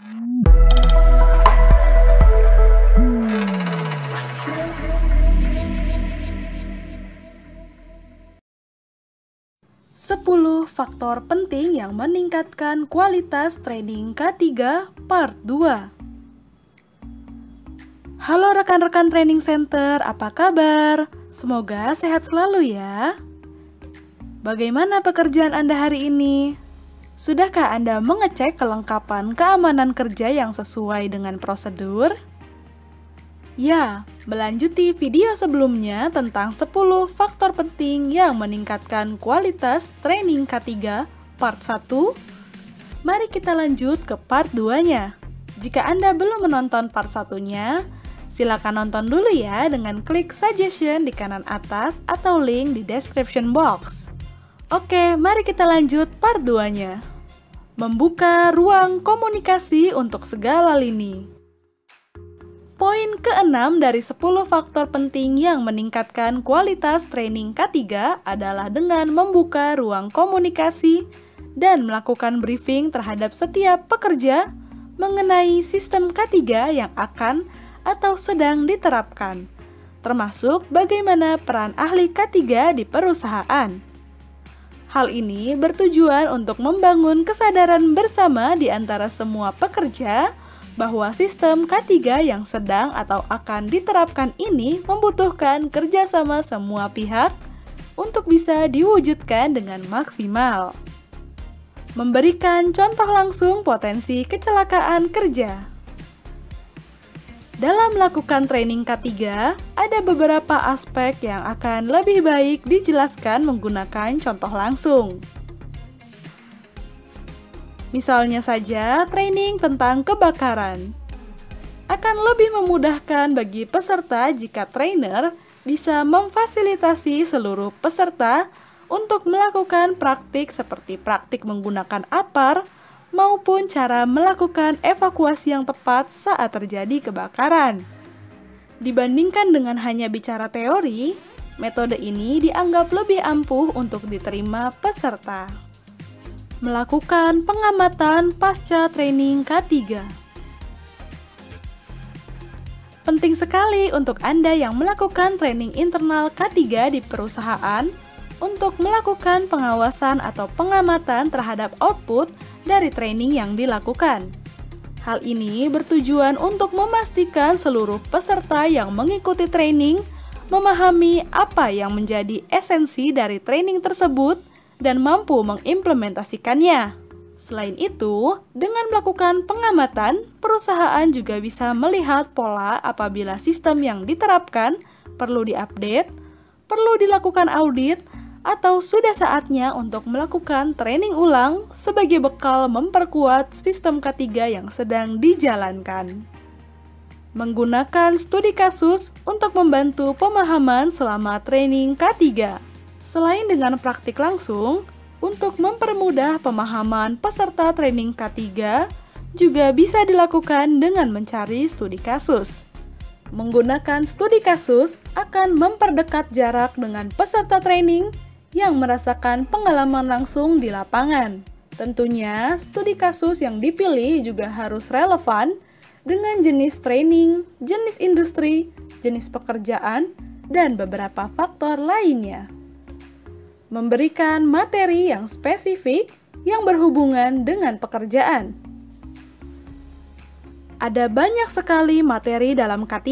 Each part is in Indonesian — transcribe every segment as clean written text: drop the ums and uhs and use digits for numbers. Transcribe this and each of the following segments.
10 faktor penting yang meningkatkan kualitas training K3 Part 2. Halo rekan-rekan Training Center, apa kabar? Semoga sehat selalu ya. Bagaimana pekerjaan Anda hari ini? Sudahkah Anda mengecek kelengkapan keamanan kerja yang sesuai dengan prosedur? Ya, melanjuti video sebelumnya tentang 10 faktor penting yang meningkatkan kualitas training K3 Part 1. Mari kita lanjut ke Part 2-nya. Jika Anda belum menonton Part 1-nya, silakan nonton dulu ya dengan klik suggestion di kanan atas atau link di description box. Oke, mari kita lanjut Part 2-nya. Membuka ruang komunikasi untuk segala lini. Poin ke-6 dari 10 faktor penting yang meningkatkan kualitas training K3 adalah dengan membuka ruang komunikasi dan melakukan briefing terhadap setiap pekerja mengenai sistem K3 yang akan atau sedang diterapkan, termasuk bagaimana peran ahli K3 di perusahaan. Hal ini bertujuan untuk membangun kesadaran bersama di antara semua pekerja bahwa sistem K3 yang sedang atau akan diterapkan ini membutuhkan kerjasama semua pihak untuk bisa diwujudkan dengan maksimal. Memberikan contoh langsung potensi kecelakaan kerja. Dalam melakukan training K3, ada beberapa aspek yang akan lebih baik dijelaskan menggunakan contoh langsung. Misalnya saja, training tentang kebakaran. Akan lebih memudahkan bagi peserta jika trainer bisa memfasilitasi seluruh peserta untuk melakukan praktik seperti praktik menggunakan APAR maupun cara melakukan evakuasi yang tepat saat terjadi kebakaran. Dibandingkan dengan hanya bicara teori, metode ini dianggap lebih ampuh untuk diterima peserta. Melakukan pengamatan pasca training K3. Penting sekali untuk Anda yang melakukan training internal K3 di perusahaan untuk melakukan pengawasan atau pengamatan terhadap output dari training yang dilakukan. Hal ini bertujuan untuk memastikan seluruh peserta yang mengikuti training memahami apa yang menjadi esensi dari training tersebut dan mampu mengimplementasikannya. Selain itu, dengan melakukan pengamatan, perusahaan juga bisa melihat pola apabila sistem yang diterapkan perlu diupdate, perlu dilakukan audit, atau sudah saatnya untuk melakukan training ulang sebagai bekal memperkuat sistem K3 yang sedang dijalankan. Menggunakan studi kasus untuk membantu pemahaman selama training K3. Selain dengan praktik langsung, untuk mempermudah pemahaman peserta training K3, juga bisa dilakukan dengan mencari studi kasus. Menggunakan studi kasus akan memperdekat jarak dengan peserta training yang merasakan pengalaman langsung di lapangan. Tentunya, studi kasus yang dipilih juga harus relevan dengan jenis training, jenis industri, jenis pekerjaan, dan beberapa faktor lainnya. Memberikan materi yang spesifik yang berhubungan dengan pekerjaan. Ada banyak sekali materi dalam K3,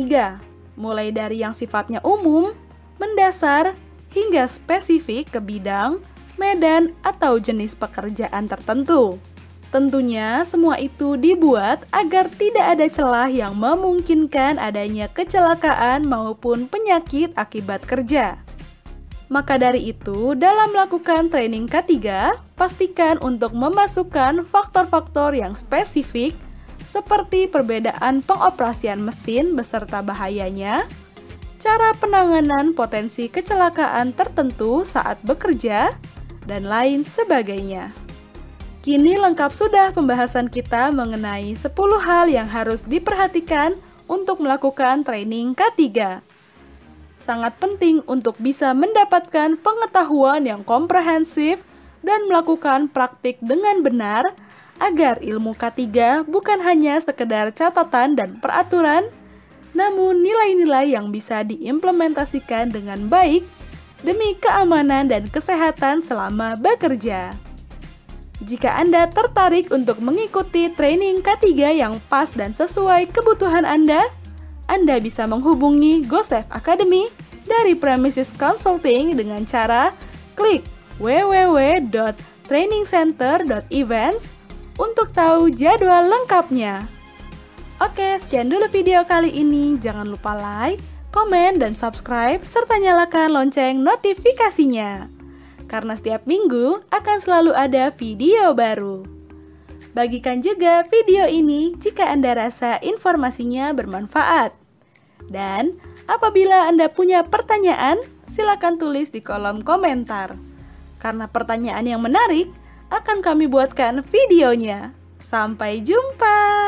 mulai dari yang sifatnya umum, mendasar, hingga spesifik ke bidang, medan, atau jenis pekerjaan tertentu. Tentunya semua itu dibuat agar tidak ada celah yang memungkinkan adanya kecelakaan maupun penyakit akibat kerja. Maka dari itu, dalam melakukan training K3, pastikan untuk memasukkan faktor-faktor yang spesifik seperti perbedaan pengoperasian mesin beserta bahayanya, cara penanganan potensi kecelakaan tertentu saat bekerja, dan lain sebagainya. Kini lengkap sudah pembahasan kita mengenai 10 hal yang harus diperhatikan untuk melakukan training K3. Sangat penting untuk bisa mendapatkan pengetahuan yang komprehensif dan melakukan praktik dengan benar agar ilmu K3 bukan hanya sekedar catatan dan peraturan, namun nilai-nilai yang bisa diimplementasikan dengan baik demi keamanan dan kesehatan selama bekerja. Jika Anda tertarik untuk mengikuti training K3 yang pas dan sesuai kebutuhan Anda bisa menghubungi GoSafe Academy dari Premises Consulting dengan cara klik www.trainingcenter.events untuk tahu jadwal lengkapnya. Oke, sekian dulu video kali ini. Jangan lupa like, komen, dan subscribe, serta nyalakan lonceng notifikasinya. Karena setiap minggu akan selalu ada video baru. Bagikan juga video ini jika Anda rasa informasinya bermanfaat. Dan apabila Anda punya pertanyaan, silakan tulis di kolom komentar. Karena pertanyaan yang menarik, akan kami buatkan videonya. Sampai jumpa!